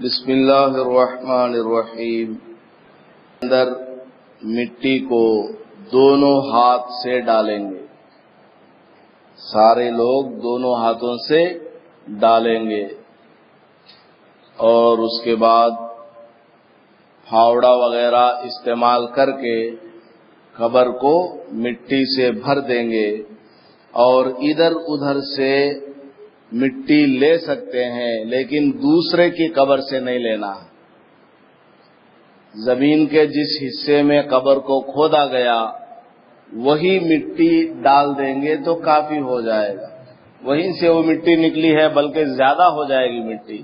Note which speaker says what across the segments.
Speaker 1: بسم اللہ الرحمن الرحیم۔ اندر مٹی کو دونوں ہاتھ سے ڈالیں گے، سارے لوگ دونوں ہاتھوں سے ڈالیں گے، اور اس کے بعد پھاوڑا وغیرہ استعمال کر کے قبر کو مٹی سے بھر دیں گے، اور ادھر ادھر سے مٹی لے سکتے ہیں لیکن دوسرے کی قبر سے نہیں لینا۔ زمین کے جس حصے میں قبر کو کھودا گیا وہی مٹی ڈال دیں گے تو کافی ہو جائے گا، وہیں سے وہ مٹی نکلی ہے بلکہ زیادہ ہو جائے گی مٹی۔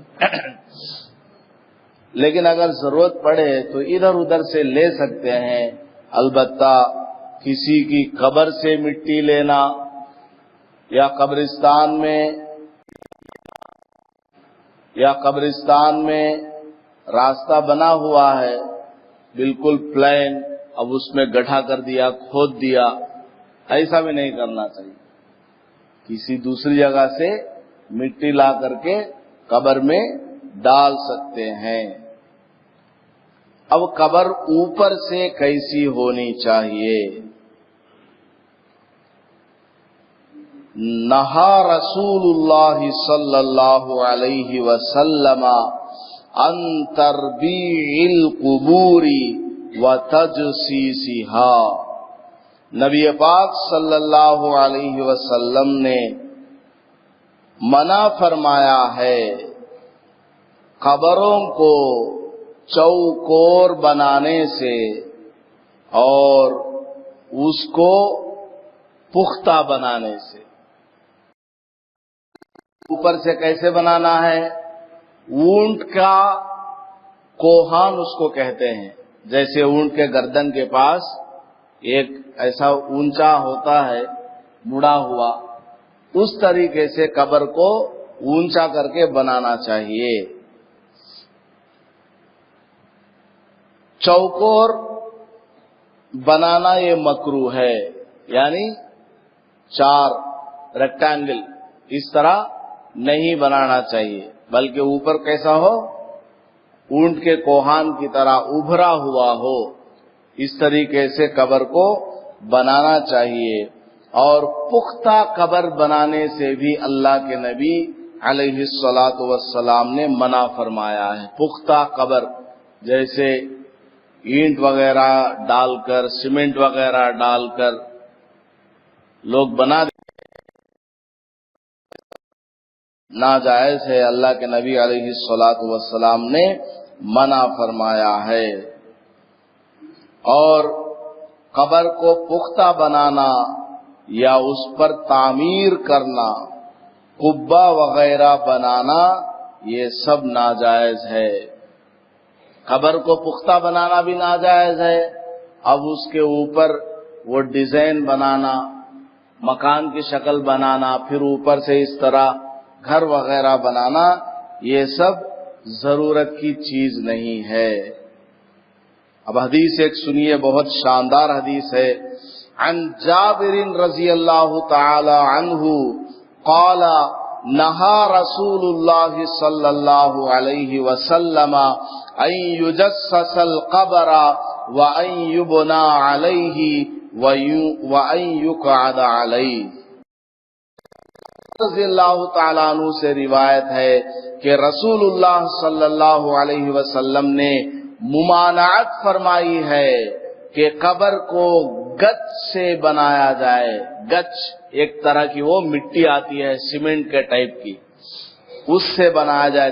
Speaker 1: لیکن اگر ضرورت پڑے تو ادھر ادھر سے لے سکتے ہیں، البتہ کسی کی قبر سے مٹی لینا یا قبرستان میں راستہ بنا ہوا ہے بالکل پلین، اب اس میں گڈھا کر دیا، کھود دیا، ایسا بھی نہیں کرنا چاہیے۔ کسی دوسری جگہ سے مٹی لا کر کے قبر میں ڈال سکتے ہیں۔ اب قبر اوپر سے کیسی ہونی چاہیے؟ نہا رسول اللہ صلی اللہ علیہ وسلم عن تربیع القبور وتجسیسها۔ نبی پاک صلی اللہ علیہ وسلم نے منع فرمایا ہے قبروں کو چوکور بنانے سے اور اس کو پختہ بنانے سے۔ اوپر سے کیسے بنانا ہے؟ اونٹ کا کوہان اس کو کہتے ہیں، جیسے اونٹ کے گردن کے پاس ایک ایسا اونچا ہوتا ہے مڑا ہوا، اس طریقے سے قبر کو اونچا کر کے بنانا چاہیے۔ چوکور بنانا یہ مکروہ ہے، یعنی چار ریکٹینگل اس طرح نہیں بنانا چاہیے، بلکہ اوپر کیسا ہو؟ اونٹ کے کوہان کی طرح ابھرا ہوا ہو، اس طریقے سے قبر کو بنانا چاہیے۔ اور پختہ قبر بنانے سے بھی اللہ کے نبی علیہ الصلاۃ والسلام نے منع فرمایا ہے۔ پختہ قبر جیسے اینٹ وغیرہ ڈال کر، سیمنٹ وغیرہ ڈال کر لوگ بنا ناجائز ہے، اللہ کے نبی علیہ الصلاۃ والسلام نے منع فرمایا ہے۔ اور قبر کو پختہ بنانا یا اس پر تعمیر کرنا، قبہ وغیرہ بنانا، یہ سب ناجائز ہے۔ قبر کو پختہ بنانا بھی ناجائز ہے، اب اس کے اوپر وہ ڈیزائن بنانا، مکان کی شکل بنانا، پھر اوپر سے اس طرح گھر وغیرہ بنانا، یہ سب ضرورت کی چیز نہیں ہے۔ اب حدیث ایک سنیے، بہت شاندار حدیث ہے۔ عن جابر رضی اللہ تعالی عنہ قال نہا رسول اللہ صلی اللہ علیہ وسلم ان یجسس القبر وان یبنى علیہ وان یقعد علیہ۔ رضی اللہ تعالیٰ عنہ سے روایت ہے کہ رسول اللہ صلی اللہ علیہ وسلم نے ممانعت فرمائی ہے کہ قبر کو گچ سے بنایا جائے۔ گچ ایک طرح کی وہ مٹی آتی ہے سیمنٹ کے ٹائپ کی، اس سے بنایا جائے۔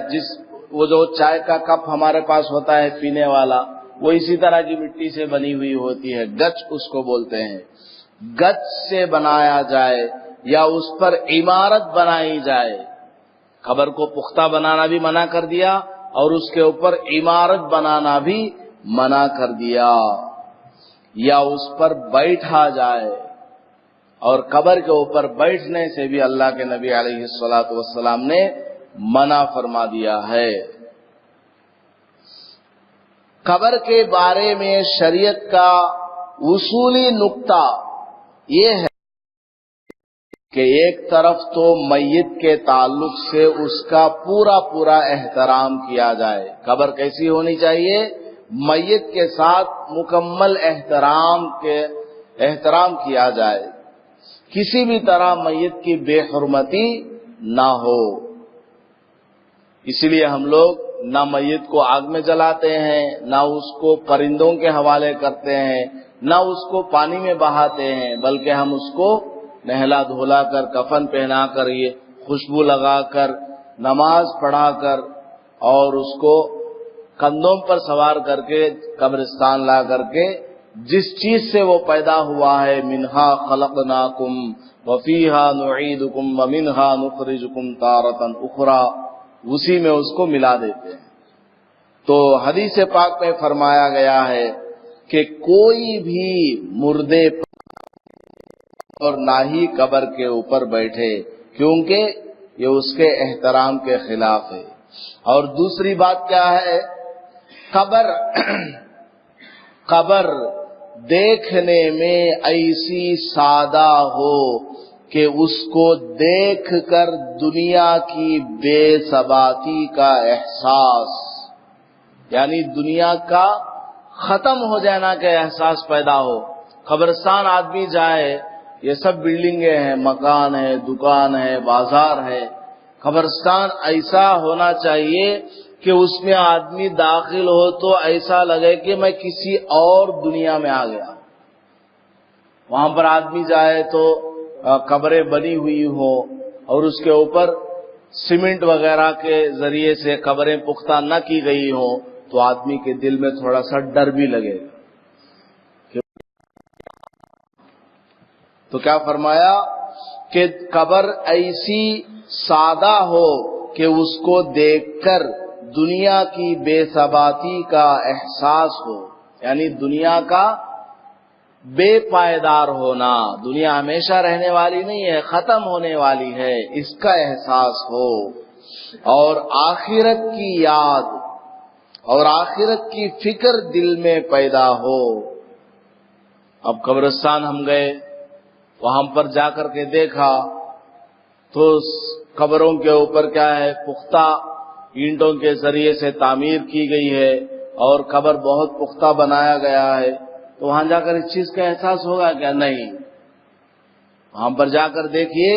Speaker 1: وہ جو چائے کا کپ ہمارے پاس ہوتا ہے پینے والا، وہ اسی طرح کی مٹی سے بنی ہوئی ہوتی ہے، گچ اس کو بولتے ہیں۔ گچ سے بنایا جائے یا اس پر عمارت بنائی جائے۔ قبر کو پختہ بنانا بھی منع کر دیا اور اس کے اوپر عمارت بنانا بھی منع کر دیا، یا اس پر بیٹھا جائے، اور قبر کے اوپر بیٹھنے سے بھی اللہ کے نبی علیہ الصلاۃ والسلام نے منع فرما دیا ہے۔ قبر کے بارے میں شریعت کا اصولی نقطہ یہ ہے کہ ایک طرف تو میت کے تعلق سے اس کا پورا پورا احترام کیا جائے. قبر کیسی ہونی چاہیے؟ میت کے ساتھ مکمل احترام کیا جائے، کسی بھی طرح میت کی بے حرمتی نہ ہو. اسی لیے ہم لوگ نہ میت کو آگ میں جلاتے ہیں، نہ اس کو پرندوں کے حوالے کرتے ہیں، نہ اس کو پانی میں بہاتے ہیں، بلکہ ہم اس کو نہلا دھولا کر، کفن پہنا کر، یہ خوشبو لگا کر، نماز پڑھا کر، اور اس کو کندھوں پر سوار کر کے قبرستان لا کر کے جس چیز سے وہ پیدا ہوا ہے، منہا خلقناکم وفیہا نعیدکم ومنہا نخرجکم تارۃ اخری، اسی میں اس کو ملا دیتے ہیں. تو حدیث پاک میں فرمایا گیا ہے کہ کوئی بھی مردے اور نہ ہی قبر کے اوپر بیٹھے، کیونکہ یہ اس کے احترام کے خلاف ہے. اور دوسری بات کیا ہے؟ قبر دیکھنے میں ایسی سادہ ہو کہ اس کو دیکھ کر دنیا کی بے ثباتی کا احساس، یعنی دنیا کا ختم ہو جانا کا احساس پیدا ہو. قبرستان آدمی جائے، یہ سب بلڈنگیں ہیں، مکان ہے، دکان ہے، بازار ہے. قبرستان ایسا ہونا چاہیے کہ اس میں آدمی داخل ہو تو ایسا لگے کہ میں کسی اور دنیا میں آ گیا. وہاں پر آدمی جائے تو قبریں بنی ہوئی ہوں اور اس کے اوپر سیمنٹ وغیرہ کے ذریعے سے قبریں پختہ نہ کی گئی ہوں تو آدمی کے دل میں تھوڑا سا ڈر بھی لگے گا. تو کیا فرمایا کہ قبر ایسی سادہ ہو کہ اس کو دیکھ کر دنیا کی بے ثباتی کا احساس ہو، یعنی دنیا کا بے پائیدار ہونا، دنیا ہمیشہ رہنے والی نہیں ہے، ختم ہونے والی ہے، اس کا احساس ہو، اور آخرت کی یاد اور آخرت کی فکر دل میں پیدا ہو. اب قبرستان ہم گئے، وہاں پر جا کر کے دیکھا تو قبروں کے اوپر کیا ہے، پختہ اینٹوں کے ذریعے سے تعمیر کی گئی ہے اور قبر بہت پختہ بنایا گیا ہے. تو وہاں جا کر اس چیز کا احساس ہوگا کیا؟ نہیں. وہاں پر جا کر دیکھیے،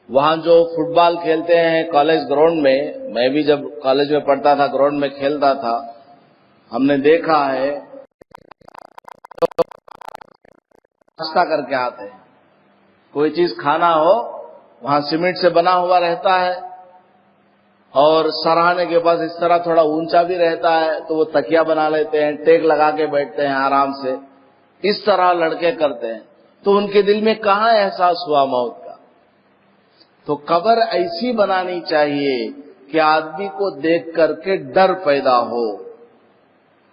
Speaker 1: وہاں جو فٹ بال کھیلتے ہیں کالج گراؤنڈ میں بھی جب کالج میں پڑھتا تھا گراؤنڈ میں کھیلتا تھا، ہم نے دیکھا ہے ناشتہ کر کے آتے ہیں. کوئی چیز کھانا ہو وہاں سیمنٹ سے بنا ہوا رہتا ہے اور سراہنے کے پاس اس طرح تھوڑا اونچا بھی رہتا ہے تو وہ تکیا بنا لیتے ہیں، ٹیک لگا کے بیٹھتے ہیں آرام سے. اس طرح لڑکے کرتے ہیں تو ان کے دل میں کہاں احساس ہوا موت کا؟ تو قبر ایسی بنانی چاہیے کہ آدمی کو دیکھ کر کے ڈر پیدا ہو،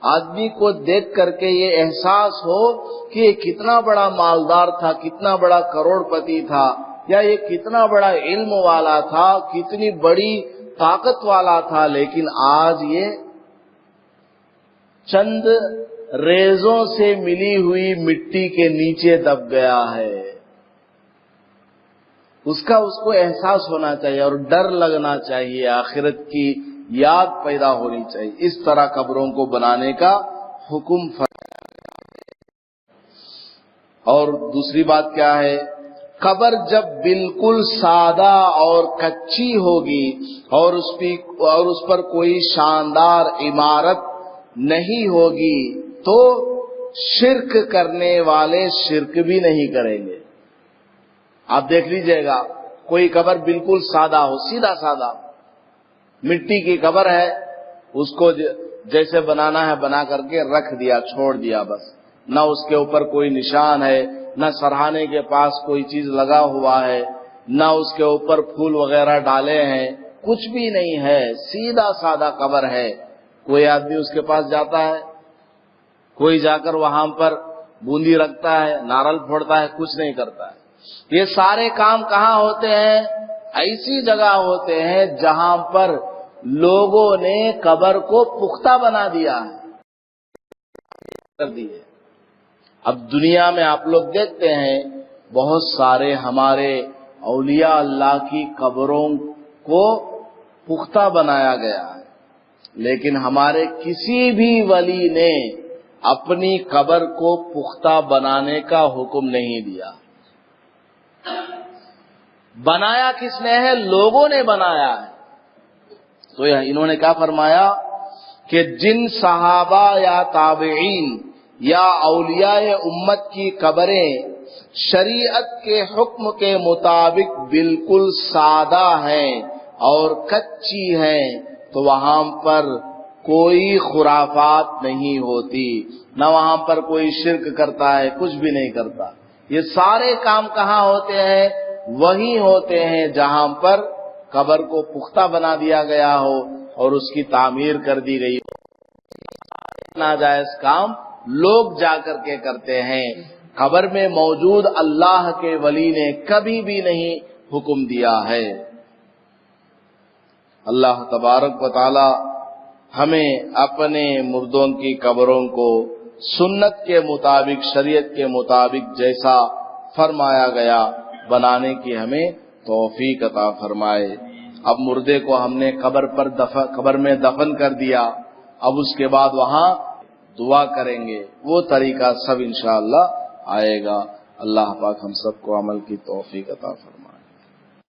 Speaker 1: آدمی کو دیکھ کر کے یہ احساس ہو کہ یہ کتنا بڑا مالدار تھا، کتنا بڑا کروڑ پتی تھا، یا یہ کتنا بڑا علم والا تھا، کتنی بڑی طاقت والا تھا، لیکن آج یہ چند ریزوں سے ملی ہوئی مٹی کے نیچے دب گیا ہے. اس کو احساس ہونا چاہیے اور ڈر لگنا چاہیے، آخرت کی یاد پیدا ہونی چاہیے. اس طرح قبروں کو بنانے کا حکم اور دوسری بات کیا ہے؟ قبر جب بالکل سادہ اور کچی ہوگی اور اس پر کوئی شاندار عمارت نہیں ہوگی تو شرک کرنے والے شرک بھی نہیں کریں گے. آپ دیکھ لیجئے گا، کوئی قبر بالکل سادہ ہو، سیدھا سادہ مٹی کی قبر ہے، اس کو جیسے بنانا ہے بنا کر کے رکھ دیا، چھوڑ دیا، بس نہ اس کے اوپر کوئی نشان ہے، نہ سرہانے کے پاس کوئی چیز لگا ہوا ہے، نہ اس کے اوپر پھول وغیرہ ڈالے ہیں، کچھ بھی نہیں ہے، سیدھا سادہ قبر ہے. کوئی آدمی اس کے پاس جاتا ہے، کوئی جا کر وہاں پر بوندی رکھتا ہے، ناریل پھوڑتا ہے، کچھ نہیں کرتا ہے. یہ سارے کام کہاں ہوتے ہیں؟ ایسی جگہ ہوتے ہیں جہاں پر لوگوں نے قبر کو پختہ بنا دیا ہے، کر دی ہے. اب دنیا میں آپ لوگ دیکھتے ہیں بہت سارے ہمارے اولیاء اللہ کی قبروں کو پختہ بنایا گیا ہے، لیکن ہمارے کسی بھی ولی نے اپنی قبر کو پختہ بنانے کا حکم نہیں دیا۔ بنایا کس نے ہے؟ لوگوں نے بنایا ہے۔ تو انہوں نے کیا فرمایا کہ جن صحابہ یا تابعین یا اولیاء امت کی قبریں شریعت کے حکم کے مطابق بالکل سادہ ہیں اور کچی ہیں تو وہاں پر کوئی خرافات نہیں ہوتی، نہ وہاں پر کوئی شرک کرتا ہے، کچھ بھی نہیں کرتا۔ یہ سارے کام کہاں ہوتے ہیں؟ وہی ہوتے ہیں جہاں پر قبر کو پختہ بنا دیا گیا ہو اور اس کی تعمیر کر دی گئی ہو۔ ناجائز کام لوگ جا کر کے کرتے ہیں، قبر میں موجود اللہ کے ولی نے کبھی بھی نہیں حکم دیا ہے۔ اللہ تبارک و تعالی ہمیں اپنے مردوں کی قبروں کو سنت کے مطابق، شریعت کے مطابق جیسا فرمایا گیا بنانے کی ہمیں توفیق عطا فرمائے۔ اب مردے کو ہم نے قبر میں دفن کر دیا، اب اس کے بعد وہاں دعا کریں گے، وہ طریقہ سب انشاءاللہ آئے گا۔ اللہ پاک ہم سب کو عمل کی توفیق عطا فرمائے۔